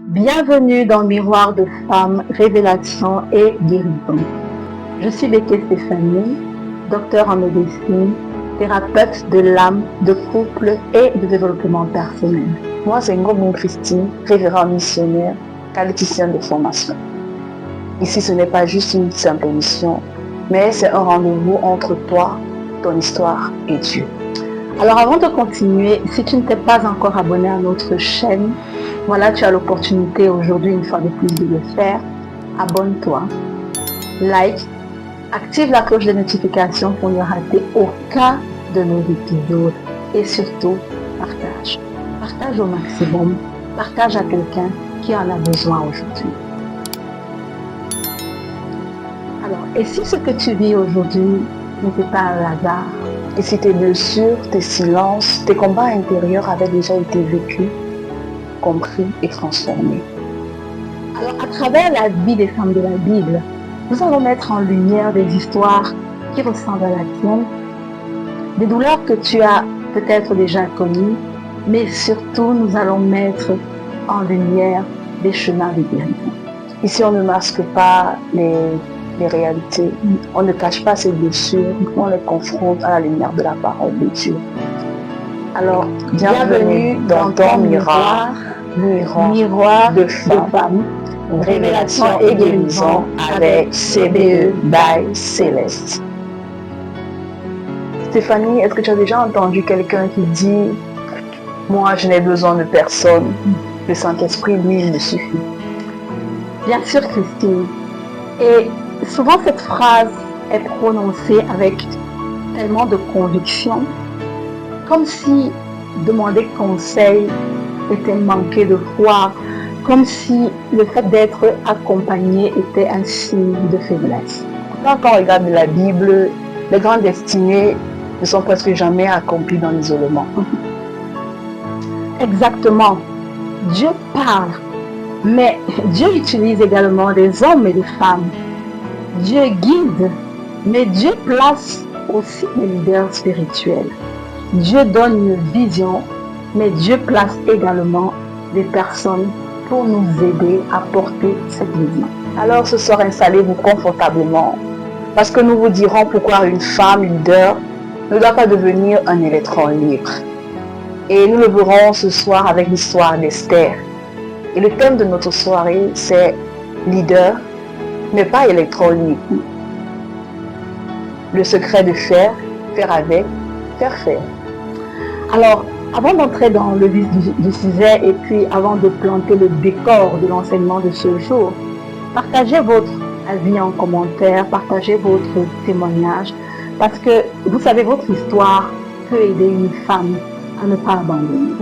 Bienvenue dans le miroir de femmes, révélation et guérison. Je suis Béké Stéphanie, docteur en médecine, thérapeute de l'âme, de couple et de développement personnel. Moi, c'est Ngobon Christine, révérend missionnaire, qualiticienne de formation. Ici, ce n'est pas juste une simple émission, mais c'est un rendez-vous entre toi, ton histoire et Dieu. Alors avant de continuer, si tu ne t'es pas encore abonné à notre chaîne, voilà, tu as l'opportunité aujourd'hui, une fois de plus, de le faire. Abonne-toi, like, active la cloche de notification pour ne rater aucun de nos épisodes et surtout, partage. Partage au maximum, partage à quelqu'un qui en a besoin aujourd'hui. Alors, et si ce que tu vis aujourd'hui n'était pas un hasard? Et si tes blessures, tes silences, tes combats intérieurs avaient déjà été vécus, compris et transformés? Alors, à travers la vie des femmes de la Bible, nous allons mettre en lumière des histoires qui ressemblent à la tienne, des douleurs que tu as peut-être déjà connues, mais surtout, nous allons mettre en lumière des chemins de guérison. Ici, on ne masque pas les réalités. On ne cache pas ses blessures, on les confronte à la lumière de la parole de Dieu. Alors, bienvenue dans ton miroir de femmes, révélation et guérison avec CBE by Céleste. Stéphanie, est-ce que tu as déjà entendu quelqu'un qui dit « Moi, je n'ai besoin de personne, le Saint-Esprit, lui, il me suffit ». Bien sûr, Christine. Et souvent, cette phrase est prononcée avec tellement de conviction, comme si demander conseil était manquer de foi, comme si le fait d'être accompagné était un signe de faiblesse. Quand on regarde la Bible, les grandes destinées ne sont presque jamais accomplies dans l'isolement. Exactement. Dieu parle, mais Dieu utilise également des hommes et des femmes. Dieu guide, mais Dieu place aussi des leaders spirituels. Dieu donne une vision, mais Dieu place également des personnes pour nous aider à porter cette vision. Alors ce soir, installez-vous confortablement, parce que nous vous dirons pourquoi une femme leader ne doit pas devenir un électron libre. Et nous le verrons ce soir avec l'histoire d'Esther. Et le thème de notre soirée, c'est leader, mais pas électron libre. Le secret de faire avec, faire faire. Alors, avant d'entrer dans le vif du sujet et puis avant de planter le décor de l'enseignement de ce jour, partagez votre avis en commentaire, partagez votre témoignage, parce que vous savez, votre histoire peut aider une femme à ne pas abandonner.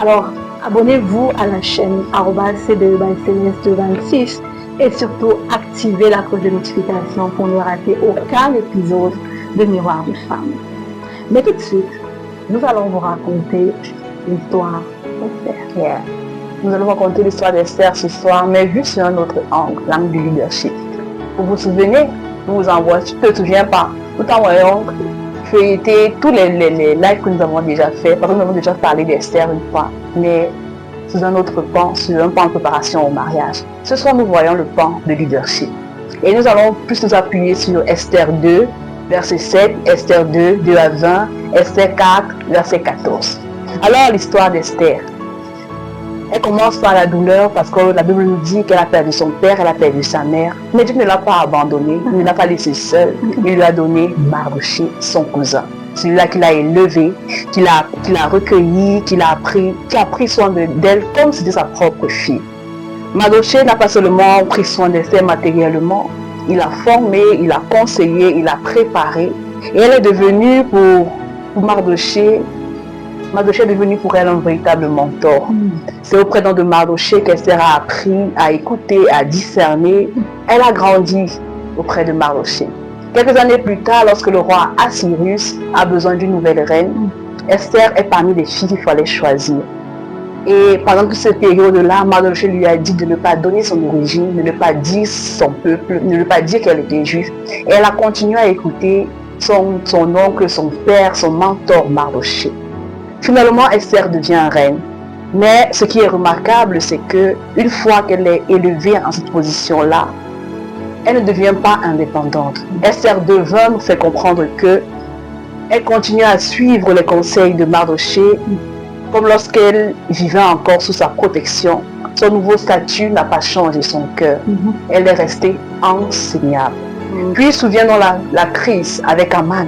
Alors, abonnez-vous à la chaîne @CBE by Céleste 26 et surtout activez la cloche de notification pour ne rater aucun épisode de Miroir de Femmes. Mais tout de suite, nous allons vous raconter l'histoire d'Esther. Yeah. Nous allons raconter l'histoire d'Esther ce soir, mais vu sur un autre angle, l'angle du leadership. Vous vous souvenez, nous vous envoyons, tu ne te souviens pas, nous t'envoyons feuilleter tous les lives que nous avons déjà fait, parce que nous avons déjà parlé d'Esther une fois, mais sous un autre pan, sur un pan de préparation au mariage. Ce soir, nous voyons le pan de leadership. Et nous allons plus nous appuyer sur Esther 2, verset 7, Esther 2, 2 à 20, Esther 4, verset 14. Alors, l'histoire d'Esther. Elle commence par la douleur parce que la Bible nous dit qu'elle a perdu son père, elle a perdu sa mère. Mais Dieu ne l'a pas abandonnée, il ne l'a pas laissée seule. Il lui a donné Mardoché, son cousin. Celui-là qui l'a élevé, qui l'a recueilli, qui a pris soin d'elle comme si c'était sa propre fille. Mardoché n'a pas seulement pris soin d'Esther matériellement, il a formé, il a conseillé, il a préparé. Et elle est devenue pour Mardoché est devenue pour elle un véritable mentor. C'est auprès de Mardoché qu'Esther a appris à écouter, à discerner. Elle a grandi auprès de Mardoché. Quelques années plus tard, lorsque le roi Assyrus a besoin d'une nouvelle reine, Esther est parmi les filles qu'il fallait choisir. Et pendant toute cette période-là, Mardoché lui a dit de ne pas donner son origine, de ne pas dire son peuple, de ne pas dire qu'elle était juive. Et elle a continué à écouter son oncle, son père, son mentor Mardoché. Finalement, Esther devient reine. Mais ce qui est remarquable, c'est que une fois qu'elle est élevée en cette position-là, elle ne devient pas indépendante. Esther devait nous faire comprendre que elle continue à suivre les conseils de Mardochée, comme lorsqu'elle vivait encore sous sa protection. Son nouveau statut n'a pas changé son cœur. Elle est restée enseignable. Puis souviens-nous la crise avec Aman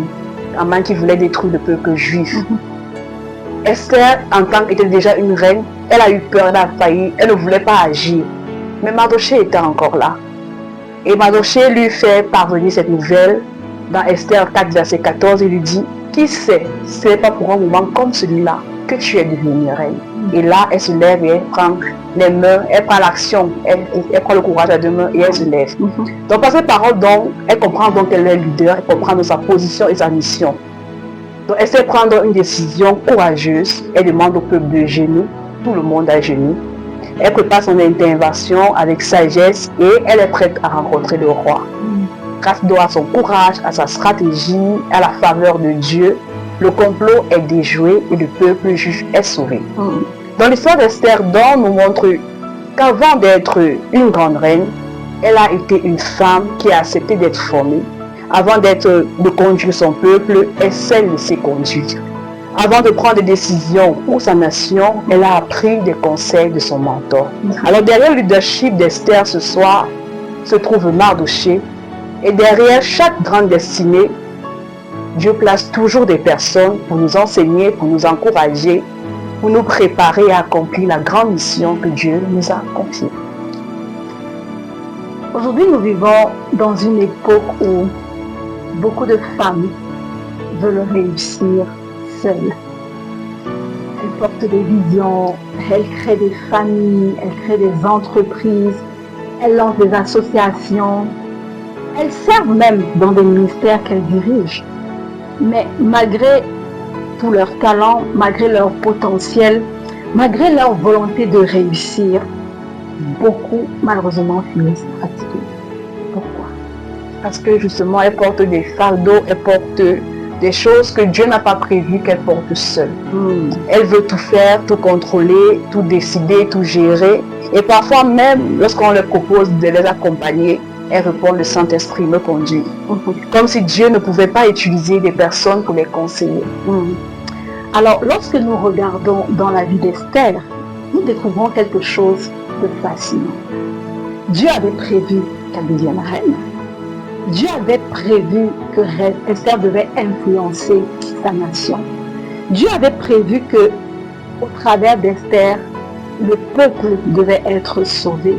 qui voulait détruire le peuple juif. Esther, en tant qu'était déjà une reine, elle a eu peur, elle a failli, elle ne voulait pas agir. Mais Mardochée était encore là. Et Mardochée lui fait parvenir cette nouvelle dans Esther 4, verset 14. Il lui dit, qui sait, ce n'est pas pour un moment comme celui-là que tu es devenue reine. Et là, elle se lève et elle prend les mains, elle prend l'action, elle prend le courage à deux mains et elle se lève. Donc par ces paroles, donc, elle comprend donc qu'elle est leader, elle comprend sa position et sa mission. Donc elle sait prendre une décision courageuse, elle demande au peuple de génie, tout le monde à génie. Elle prépare son intervention avec sagesse et elle est prête à rencontrer le roi. Grâce à son courage, à sa stratégie, à la faveur de Dieu, le complot est déjoué et le peuple juif est sauvé. Dans l'histoire d'Esther, nous montre qu'avant d'être une grande reine, elle a été une femme qui a accepté d'être formée. Avant de conduire son peuple, elle s'est laissée conduire. Avant de prendre des décisions pour sa nation, elle a appris des conseils de son mentor. Alors derrière le leadership d'Esther ce soir se trouve Mardochée. Et derrière chaque grande destinée, Dieu place toujours des personnes pour nous enseigner, pour nous encourager, pour nous préparer à accomplir la grande mission que Dieu nous a confiée. Aujourd'hui, nous vivons dans une époque où beaucoup de femmes veulent réussir seules. Elles portent des visions, elles créent des familles, elles créent des entreprises, elles lancent des associations, elles servent même dans des ministères qu'elles dirigent. Mais malgré tout leur talent, malgré leur potentiel, malgré leur volonté de réussir, beaucoup malheureusement finissent fatigués. Pourquoi? Parce que justement, elles portent des fardeaux, elles portent des choses que Dieu n'a pas prévues qu'elles portent seules. Elle veut tout faire, tout contrôler, tout décider, tout gérer. Et parfois même, lorsqu'on leur propose de les accompagner, elles répondent, le Saint-Esprit me conduit. Comme si Dieu ne pouvait pas utiliser des personnes pour les conseiller. Alors, lorsque nous regardons dans la vie d'Esther, nous découvrons quelque chose de fascinant. Dieu avait prévu qu'elle devienne reine. Dieu avait prévu que Esther devait influencer sa nation. Dieu avait prévu que, au travers d'Esther, le peuple devait être sauvé.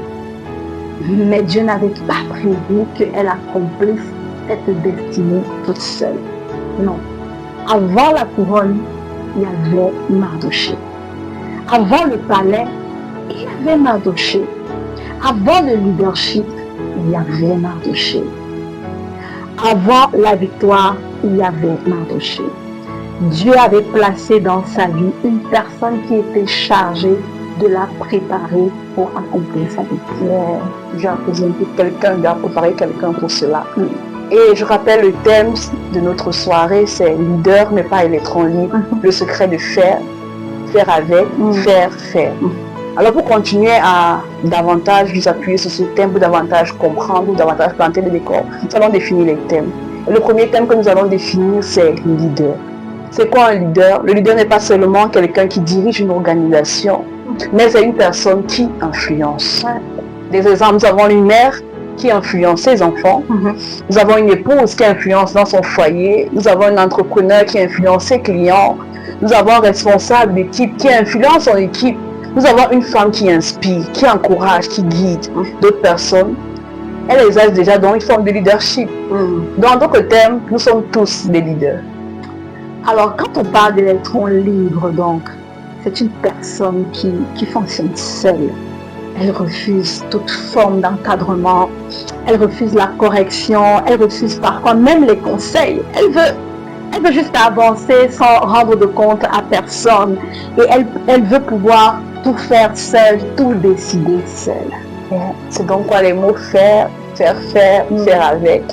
Mais Dieu n'avait pas prévu qu'elle accomplisse cette destinée toute seule. Non. Avant la couronne, il y avait Mardochée. Avant le palais, il y avait Mardochée. Avant le leadership, il y avait Mardochée. Avant la victoire, il y avait Mardochée. Dieu avait placé dans sa vie une personne qui était chargée de la préparer pour accomplir sa victoire. Dieu a préparé quelqu'un pour cela. Et je rappelle le thème de notre soirée, c'est leader mais pas électron libre. Le secret de faire avec, faire. Alors pour continuer à davantage vous appuyer sur ce thème, pour davantage comprendre, pour davantage planter le décor, nous allons définir les thèmes. Et le premier thème que nous allons définir, c'est le leader. C'est quoi un leader? Le leader n'est pas seulement quelqu'un qui dirige une organisation, mais c'est une personne qui influence. Des exemples, nous avons une mère qui influence ses enfants, nous avons une épouse qui influence dans son foyer, nous avons un entrepreneur qui influence ses clients, nous avons un responsable d'équipe qui influence son équipe, nous avons une femme qui inspire, qui encourage, qui guide d'autres personnes. Elle exerce déjà dans une forme de leadership. Dans d'autres termes, nous sommes tous des leaders. Alors, quand on parle d'électron libre, donc, c'est une personne qui fonctionne seule. Elle refuse toute forme d'encadrement, elle refuse la correction, elle refuse parfois même les conseils. Elle veut juste avancer sans rendre de compte à personne. Et elle veut pouvoir tout faire seule, tout décider seule. C'est donc quoi les mots faire avec.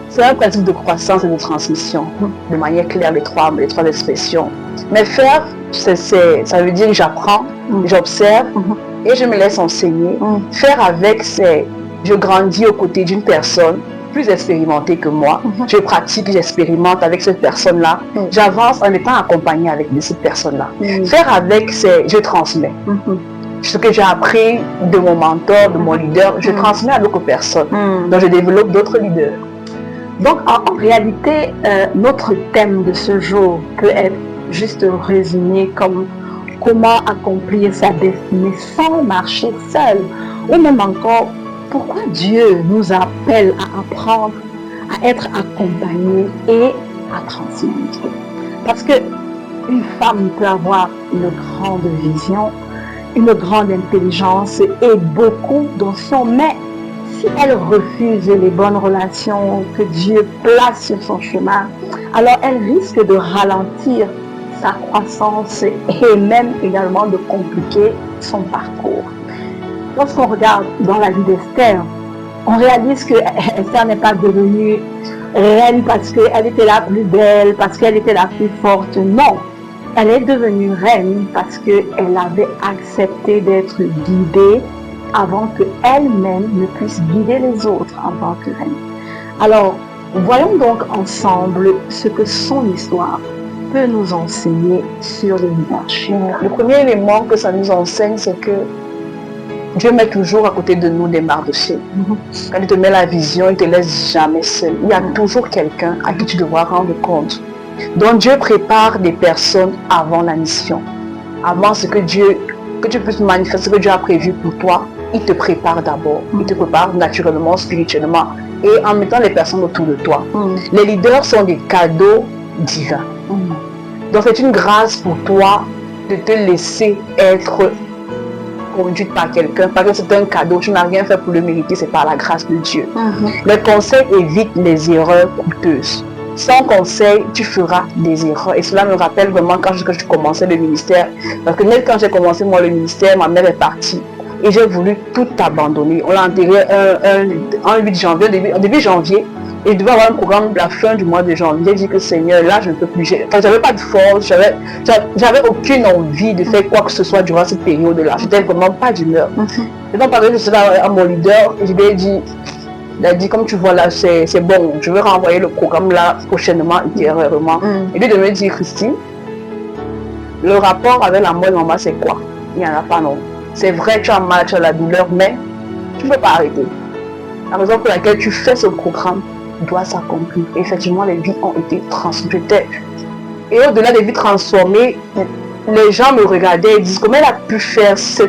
C'est un principe de croissance et de transmission, de manière claire, les trois expressions. Mais faire ça veut dire que j'apprends, j'observe et je me laisse enseigner. Faire avec, c'est je grandis aux côtés d'une personne plus expérimentée que moi. Je pratique, j'expérimente avec cette personne-là. J'avance en étant accompagnée avec cette personne-là. Faire avec, c'est je transmets. Ce que j'ai appris de mon mentor, de mon leader, je transmets à d'autres personnes. Donc, je développe d'autres leaders. Donc, en réalité, notre thème de ce jour peut être juste résumé comme comment accomplir sa destinée sans marcher seul. Ou même encore, pourquoi Dieu nous appelle à apprendre, à être accompagnés et à transmettre. Parce que une femme peut avoir une grande vision, une grande intelligence et beaucoup d'onction, mais si elle refuse les bonnes relations que Dieu place sur son chemin, alors elle risque de ralentir sa croissance et même également de compliquer son parcours. Lorsqu'on regarde dans la vie d'Esther, on réalise que Esther n'est pas devenue reine parce qu'elle était la plus belle, parce qu'elle était la plus forte. Non, elle est devenue reine parce qu'elle avait accepté d'être guidée avant qu'elle-même ne puisse guider les autres en tant que reine. Alors, voyons donc ensemble ce que son histoire peut nous enseigner sur le leadership. Le premier élément que ça nous enseigne, c'est que Dieu met toujours à côté de nous des Mardochée. Quand il te met la vision, il ne te laisse jamais seul. Il y a toujours quelqu'un à qui tu devras rendre compte. Donc Dieu prépare des personnes avant la mission. Avant que tu puisses manifester ce que Dieu a prévu pour toi, il te prépare d'abord. Il te prépare naturellement, spirituellement et en mettant les personnes autour de toi. Les leaders sont des cadeaux divins. Donc c'est une grâce pour toi de te laisser être conduite par quelqu'un, parce que c'est un cadeau, tu n'as rien fait pour le mériter, c'est par la grâce de Dieu. Les conseils évitent les erreurs coûteuses. Sans conseil, tu feras des erreurs. Et cela me rappelle vraiment quand je commençais le ministère. Parce que même quand j'ai commencé moi le ministère, ma mère est partie. Et j'ai voulu tout abandonner. On l'a enterré en 8 janvier, début janvier. Et je devais avoir un programme la fin du mois de janvier. J'ai dit que Seigneur, là je ne peux plus. J'avais pas de force, j'avais aucune envie de faire quoi que ce soit durant cette période-là. J'étais vraiment pas d'humeur. Et donc parler de cela à mon leader, je lui ai dit, il a dit comme tu vois là, c'est bon, je vais renvoyer le programme là prochainement, ultérieurement. Et lui de me dire, Christine, le rapport avec la mort maman c'est quoi? Il n'y en a pas non. C'est vrai, tu as mal, tu as la douleur, mais tu ne peux pas arrêter. La raison pour laquelle tu fais ce programme doit s'accomplir. Effectivement, les vies ont été transformées. Et au-delà des vies transformées, les gens me regardaient et disent comment elle a pu faire ce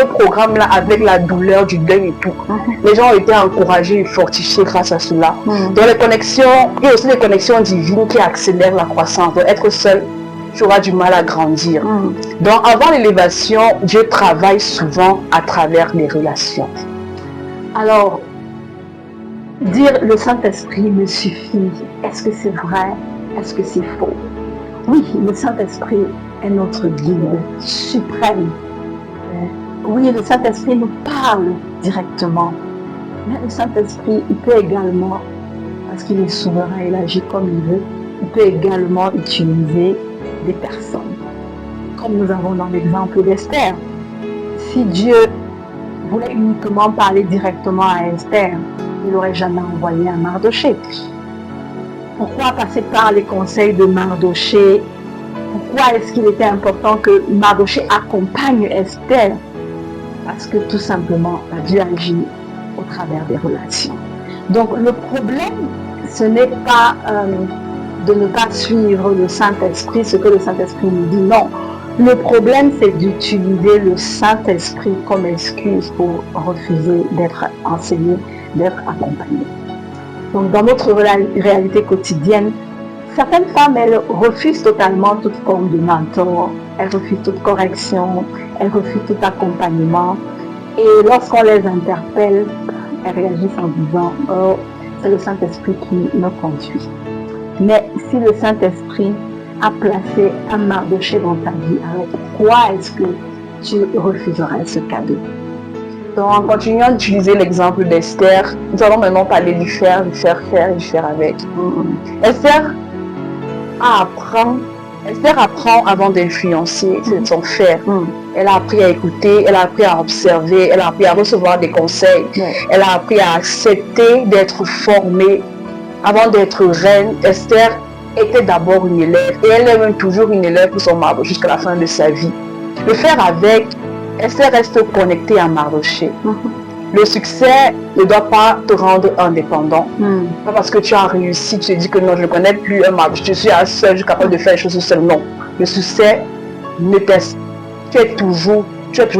programme-là avec la douleur du deuil et tout. Les gens ont été encouragés et fortifiés grâce à cela. Donc les connexions, il y a aussi des connexions divines qui accélèrent la croissance. Donc être seul, tu auras du mal à grandir. Donc avant l'élévation, Dieu travaille souvent à travers les relations. Alors, dire le Saint-Esprit me suffit, est-ce que c'est vrai? Est-ce que c'est faux? Oui, le Saint-Esprit est notre guide suprême. Oui, le Saint-Esprit nous parle directement. Mais le Saint-Esprit, il peut également, parce qu'il est souverain, il agit comme il veut, il peut également utiliser des personnes. Comme nous avons dans l'exemple d'Esther. Si Dieu voulait uniquement parler directement à Esther, il n'aurait jamais envoyé un Mardochée. Pourquoi passer par les conseils de Mardochée? Pourquoi est-ce qu'il était important que Mardochée accompagne Esther? Parce que tout simplement, Dieu agit au travers des relations. Donc le problème, ce n'est pas de ne pas suivre le Saint-Esprit, ce que le Saint-Esprit nous dit, non. Le problème, c'est d'utiliser le Saint-Esprit comme excuse pour refuser d'être enseigné, d'être accompagné. Donc, dans notre réalité quotidienne, certaines femmes, elles refusent totalement toute forme de mentor, elles refusent toute correction, elles refusent tout accompagnement. Et lorsqu'on les interpelle, elles réagissent en disant « Oh, c'est le Saint-Esprit qui me conduit. » Mais si le Saint-Esprit a placé un Mardochée dans ta vie, alors pourquoi est-ce que tu refuserais ce cadeau? Donc, en continuant d'utiliser l'exemple d'Esther, nous allons maintenant parler du faire, du faire faire et du faire avec. Esther apprend, Esther apprend avant d'influencer son frère. Elle a appris à écouter, elle a appris à observer, elle a appris à recevoir des conseils. Elle a appris à accepter d'être formée. Avant d'être reine, Esther était d'abord une élève. Et elle est même toujours une élève pour son Mardochée jusqu'à la fin de sa vie. Le faire avec, Esther reste connectée à Mardochée. Le succès ne doit pas te rendre indépendant. Pas parce que tu as réussi, tu te dis que non, je ne connais plus un Mardochée, je suis seule, je suis capable de faire les choses seule. Non. Le succès ne t'est. Tu es toujours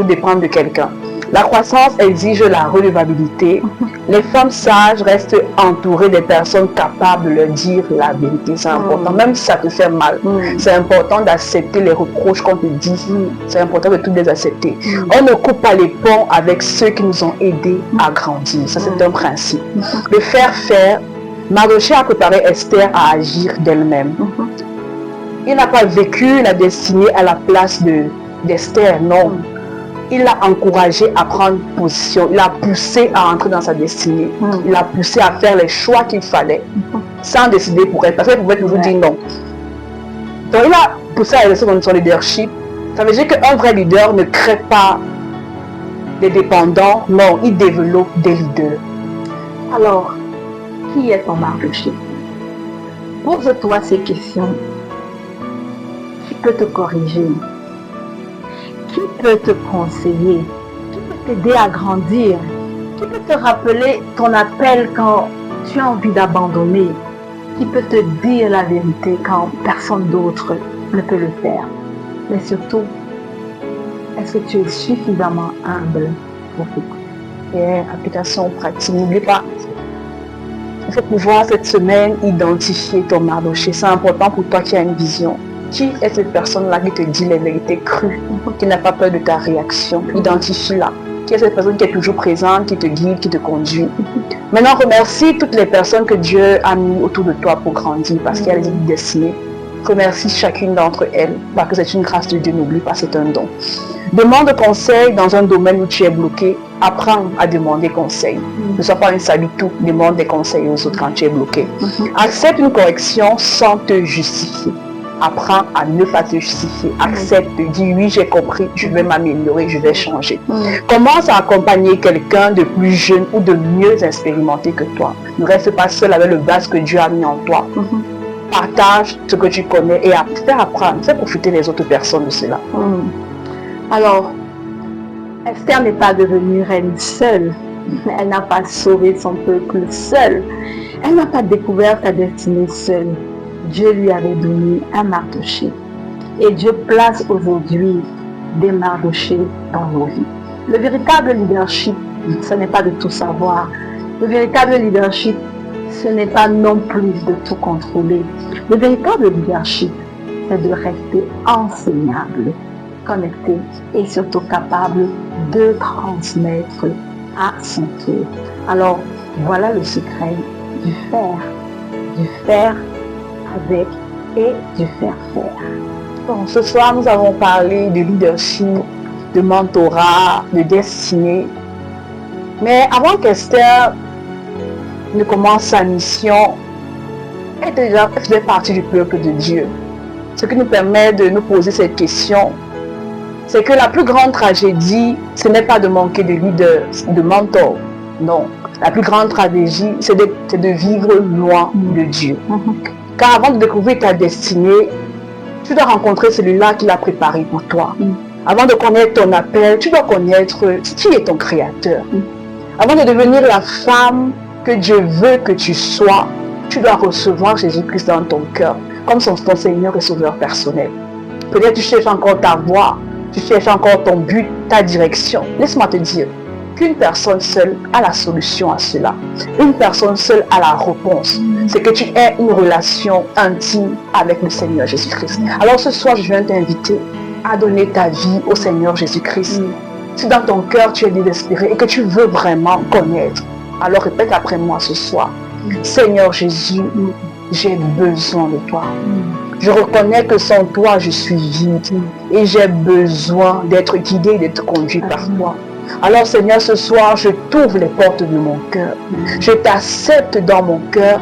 dépendre de quelqu'un. La croissance exige la relevabilité. Les femmes sages restent entourées des personnes capables de leur dire la vérité. C'est important, même si ça te fait mal. C'est important d'accepter les reproches qu'on te dit. C'est important de tous les accepter. On ne coupe pas les ponts avec ceux qui nous ont aidés à grandir. Ça, c'est un principe. Le faire, Mardochée a préparé Esther à agir d'elle-même. Il n'a pas vécu la destinée à la place d'Esther, non. Il l'a encouragé à prendre position, il l'a poussé à entrer dans sa destinée, il l'a poussé à faire les choix qu'il fallait, sans décider pour elle, parce qu'elle pouvait toujours dire non. Donc il a poussé à exercer son leadership. Ça veut dire qu'un vrai leader ne crée pas des dépendants, non, il développe des leaders. Alors, qui est ton Mardochée? Pose-toi ces questions. Qui peut te corriger? Qui peut te conseiller? Qui peut t'aider à grandir? Qui peut te rappeler ton appel quand tu as envie d'abandonner? Qui peut te dire la vérité quand personne d'autre ne peut le faire? Mais surtout, est-ce que tu es suffisamment humble pour écouter? Et application pratique, n'oublie pas, il faut pouvoir cette semaine identifier ton Mardochée. C'est important pour toi qui as une vision. Qui est cette personne-là qui te dit les vérités crues, qui n'a pas peur de ta réaction? Identifie-la. Qui est cette personne qui est toujours présente, qui te guide, qui te conduit? Maintenant, remercie toutes les personnes que Dieu a mis autour de toi pour grandir, parce qu'il y a des destinées. Remercie chacune d'entre elles, parce que c'est une grâce de Dieu, n'oublie pas, c'est un don. Demande conseil dans un domaine où tu es bloqué. Apprends à demander conseil. Ne sois pas un salutou, demande des conseils aux autres quand tu es bloqué. Accepte une correction sans te justifier. Apprends à ne pas te justifier. Accepte, dis oui, j'ai compris, je vais m'améliorer, je vais changer. Commence à accompagner quelqu'un de plus jeune ou de mieux expérimenté que toi. Ne reste pas seul avec le base que Dieu a mis en toi. Partage ce que tu connais et fais apprendre, fais profiter les autres personnes de cela. Alors, Esther n'est pas devenue reine seule. Elle n'a pas sauvé son peuple seule. Elle n'a pas découvert sa destinée seule. Dieu lui avait donné un Mardochée. Et Dieu place aujourd'hui des Mardochées dans nos vies. Le véritable leadership, ce n'est pas de tout savoir. Le véritable leadership, ce n'est pas non plus de tout contrôler. Le véritable leadership, c'est de rester enseignable, connecté et surtout capable de transmettre à son tour. Alors, voilà le secret du faire avec et du faire. Bon, ce soir, nous avons parlé de leadership, de mentorat, de destinée. Mais avant qu'Esther ne commence sa mission, elle faisait partie du peuple de Dieu. Ce qui nous permet de nous poser cette question, c'est que la plus grande tragédie, ce n'est pas de manquer de leader, de mentor. Non, la plus grande tragédie, c'est de vivre loin de Dieu. Car avant de découvrir ta destinée, tu dois rencontrer celui-là qui l'a préparé pour toi. Avant de connaître ton appel, tu dois connaître qui est ton créateur. Avant de devenir la femme que Dieu veut que tu sois, tu dois recevoir Jésus-Christ dans ton cœur, comme ton Seigneur et Sauveur personnel. Peut-être tu cherches encore ta voie, tu cherches encore ton but, ta direction. Laisse-moi te dire qu'une personne seule a la solution à cela. Une personne seule a la réponse. C'est que tu aies une relation intime avec le Seigneur Jésus-Christ. Alors ce soir, je viens t'inviter à donner ta vie au Seigneur Jésus-Christ. Si dans ton cœur tu es désespéré et que tu veux vraiment connaître, alors répète après moi ce soir. Seigneur Jésus, j'ai besoin de toi. Je reconnais que sans toi, je suis vide et j'ai besoin d'être guidé, d'être conduit par toi. Alors Seigneur, ce soir, je t'ouvre les portes de mon cœur. Je t'accepte dans mon cœur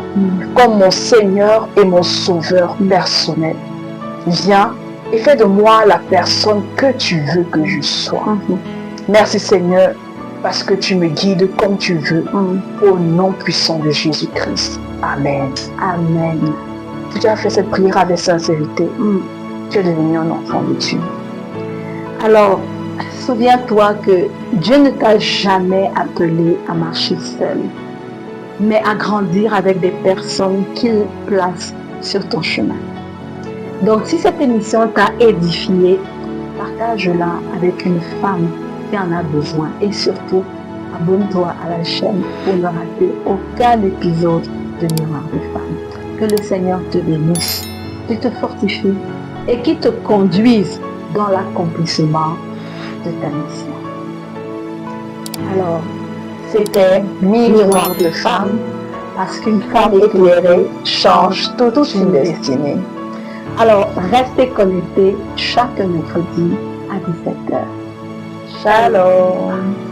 comme mon Seigneur et mon Sauveur personnel. Viens et fais de moi la personne que tu veux que je sois. Merci Seigneur, parce que tu me guides comme tu veux. Au nom puissant de Jésus-Christ. Amen. Amen. Si tu as fait cette prière avec sincérité, tu es devenu un enfant de Dieu. Alors, souviens-toi que Dieu ne t'a jamais appelé à marcher seul, mais à grandir avec des personnes qu'il place sur ton chemin. Donc, si cette émission t'a édifié, partage-la avec une femme qui en a besoin. Et surtout, abonne-toi à la chaîne pour ne rater aucun épisode de Miroir de Femmes. Que le Seigneur te bénisse, qu'il te fortifie et qu'il te conduise dans l'accomplissement de ta mission. Alors, c'était Miroir de Femmes, parce qu'une femme éclairée change toute une destinée. Alors, restez connectés chaque mercredi à 17h. Shalom.